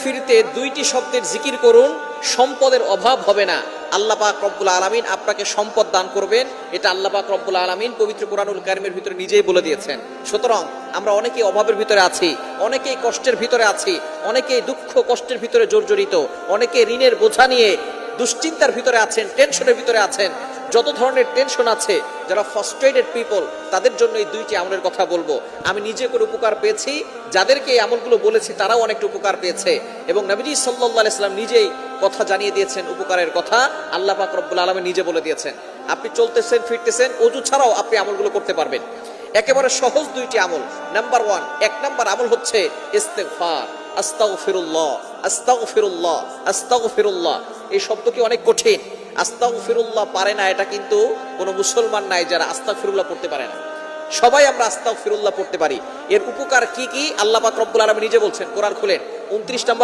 ফিরতে দুইটি শব্দের জিকির করুন, সম্পদের অভাব হবে না। আল্লাহ পাক রব্বুল আলামিন আপনাকে সম্পদ দান করবেন, এটা আল্লাহ পাক রব্বুল আলামিন পবিত্র কোরআনুল কারীমের ভিতরে নিজেই বলে দিয়েছেন। সুতরাং আমরা অনেকেই অভাবের ভিতরে আছি, অনেকেই কষ্টের ভিতরে আছি, অনেকেই দুঃখ কষ্টের ভিতরে জর্জরিত, অনেকে ঋণের বোঝা নিয়ে দুশ্চিন্তার ভিতরে আছেন, টেনশনের ভিতরে আছেন। যত ধরনের টেনশন আছে, যারা ফ্রাস্ট্রেটেড পিপল, তাদের জন্য এই দুইটি আমলের কথা বলবো। আমি নিজে করে উপকার পেয়েছি, যাদেরকে এই আমলগুলো বলেছি তারাও অনেকটা উপকার পেয়েছে, এবং নবীজি সাল্লাল্লাহু আলাইহি সাল্লাম নিজেই কথা জানিয়ে দিয়েছেন উপকারের কথা। আল্লাহ পাক রব্বুল আলামিন নিজে বলে দিয়েছেন। আপনি চলতেছেন ফিরতেছেন, ওযু ছাড়াও আপনি আমলগুলো করতে পারবেন। একেবারে সহজ দুইটি আমল। নাম্বার 1, এক নাম্বার আমল হচ্ছে ইস্তেগফার। আস্তাগফিরুল্লাহ, আস্তাগফিরুল্লাহ, আস্তাগফিরুল্লাহ। এই শব্দ কি অনেক কঠিন। আস্তাগফিরুল্লাহ পারে না এটা কিন্তু কোনো মুসলমান নাই যারা আস্তাগফিরুল্লাহ পড়তে পারে না। সবাই আমরা আস্তাগফিরুল্লাহ পড়তে পারি। এর উপকার কি কি আল্লাহ পাক রব্বুল আলামিন নিজে বলছেন। কোরআন খুলেন 29 নম্বর